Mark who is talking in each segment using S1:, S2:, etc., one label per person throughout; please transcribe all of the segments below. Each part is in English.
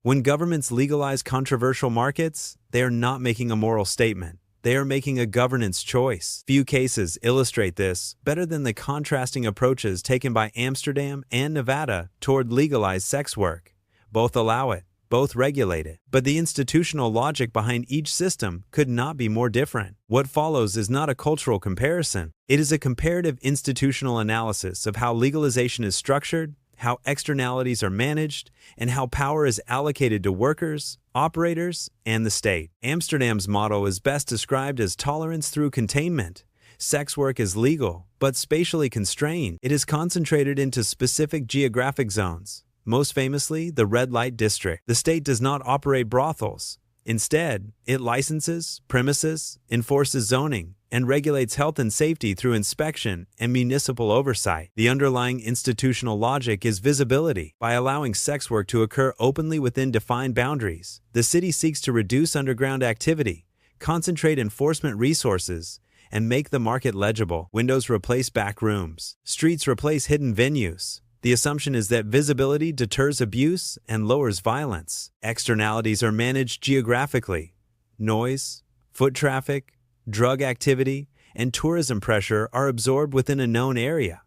S1: When governments legalize controversial markets, they are not making a moral statement. They are making a governance choice. Few cases illustrate this better than the contrasting approaches taken by Amsterdam and Nevada toward legalized sex work. Both allow it, both regulate it. But the institutional logic behind each system could not be more different. What follows is not a cultural comparison. It is a comparative institutional analysis of how legalization is structured, how externalities are managed, and how power is allocated to workers, operators, and the state. Amsterdam's model is best described as tolerance through containment. Sex work is legal, but spatially constrained. It is concentrated into specific geographic zones, most famously the red light district. The state does not operate brothels. Instead, it licenses, premises, enforces zoning, and regulates health and safety through inspection and municipal oversight. The underlying institutional logic is visibility. By allowing sex work to occur openly within defined boundaries, the city seeks to reduce underground activity, concentrate enforcement resources, and make the market legible. Windows replace back rooms. Streets replace hidden venues. The assumption is that visibility deters abuse and lowers violence. Externalities are managed geographically. Noise, foot traffic, drug activity, and tourism pressure are absorbed within a known area.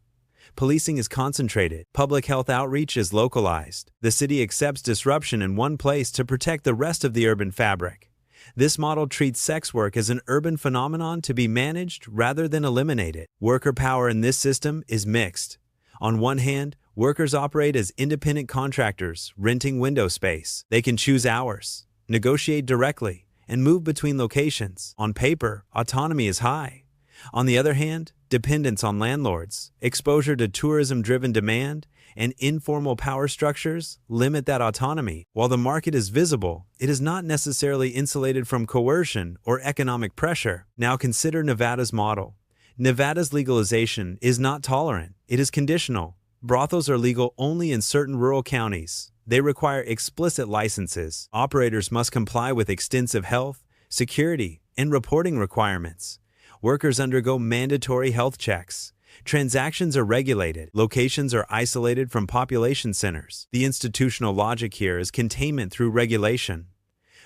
S1: Policing is concentrated. Public health outreach is localized. The city accepts disruption in one place to protect the rest of the urban fabric. This model treats sex work as an urban phenomenon to be managed rather than eliminated. Worker power in this system is mixed. On one hand, workers operate as independent contractors, renting window space. They can choose hours, negotiate directly, and move between locations. On paper, autonomy is high. On the other hand, dependence on landlords, exposure to tourism-driven demand, and informal power structures limit that autonomy. While the market is visible, it is not necessarily insulated from coercion or economic pressure. Now consider Nevada's model. Nevada's legalization is not tolerant, it is conditional. Brothels are legal only in certain rural counties. They require explicit licenses. Operators must comply with extensive health, security, and reporting requirements. Workers undergo mandatory health checks. Transactions are regulated. Locations are isolated from population centers. The institutional logic here is containment through regulation.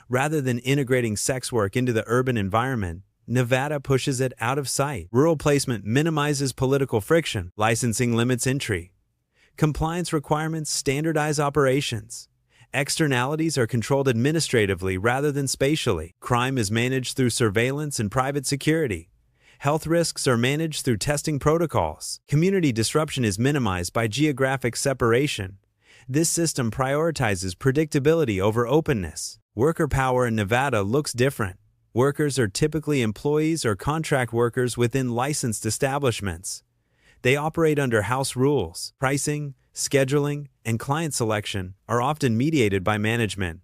S1: Rather than integrating sex work into the urban environment, Nevada pushes it out of sight. Rural placement minimizes political friction. Licensing limits entry. Compliance requirements standardize operations. Externalities are controlled administratively rather than spatially. Crime is managed through surveillance and private security. Health risks are managed through testing protocols. Community disruption is minimized by geographic separation. This system prioritizes predictability over openness. Worker power in Nevada looks different. Workers are typically employees or contract workers within licensed establishments. They operate under house rules. Pricing, scheduling, and client selection are often mediated by management.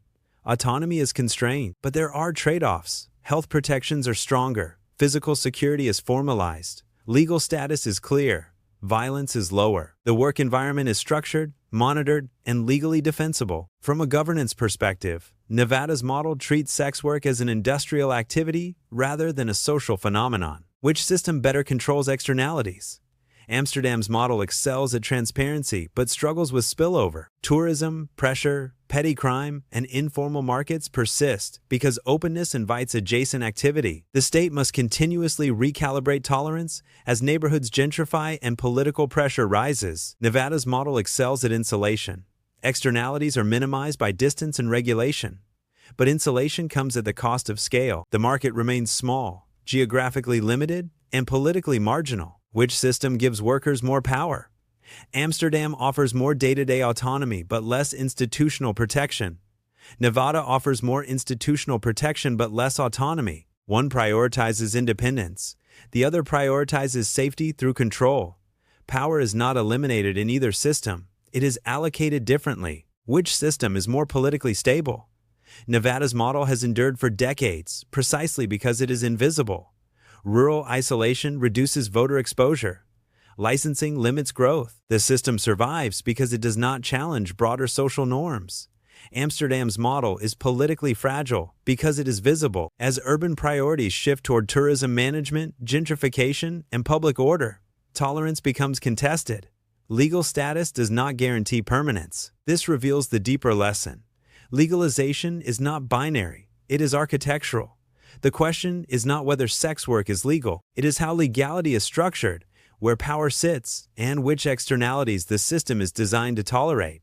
S1: Autonomy is constrained, but there are trade-offs. Health protections are stronger. Physical security is formalized. Legal status is clear. Violence is lower. The work environment is structured, monitored, and legally defensible. From a governance perspective, Nevada's model treats sex work as an industrial activity rather than a social phenomenon. Which system better controls externalities? Amsterdam's model excels at transparency but struggles with spillover. Tourism, pressure, petty crime, and informal markets persist because openness invites adjacent activity. The state must continuously recalibrate tolerance as neighborhoods gentrify and political pressure rises. Nevada's model excels at insulation. Externalities are minimized by distance and regulation. But insulation comes at the cost of scale. The market remains small, geographically limited, and politically marginal. Which system gives workers more power? Amsterdam offers more day-to-day autonomy but less institutional protection. Nevada offers more institutional protection but less autonomy. One prioritizes independence. The other prioritizes safety through control. Power is not eliminated in either system. It is allocated differently. Which system is more politically stable? Nevada's model has endured for decades precisely because it is invisible. Rural isolation reduces voter exposure. Licensing limits growth. The system survives because it does not challenge broader social norms. Amsterdam's model is politically fragile because it is visible. As urban priorities shift toward tourism management, gentrification, and public order, tolerance becomes contested. Legal status does not guarantee permanence. This reveals the deeper lesson. Legalization is not binary, it is architectural. The question is not whether sex work is legal, it is how legality is structured, where power sits, and which externalities the system is designed to tolerate.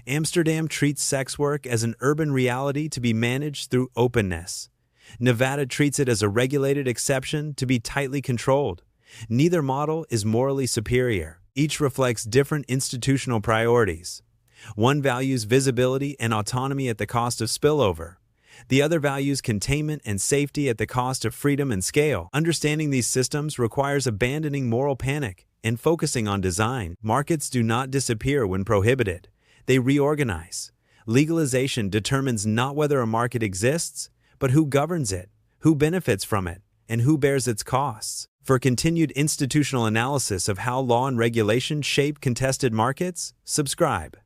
S1: Amsterdam treats sex work as an urban reality to be managed through openness. Nevada treats it as a regulated exception to be tightly controlled. Neither model is morally superior. Each reflects different institutional priorities. One values visibility and autonomy at the cost of spillover. The other values containment and safety at the cost of freedom and scale. Understanding these systems requires abandoning moral panic and focusing on design. Markets do not disappear when prohibited. They reorganize. Legalization determines not whether a market exists, but who governs it, who benefits from it, and who bears its costs. For continued institutional analysis of how law and regulation shape contested markets, subscribe.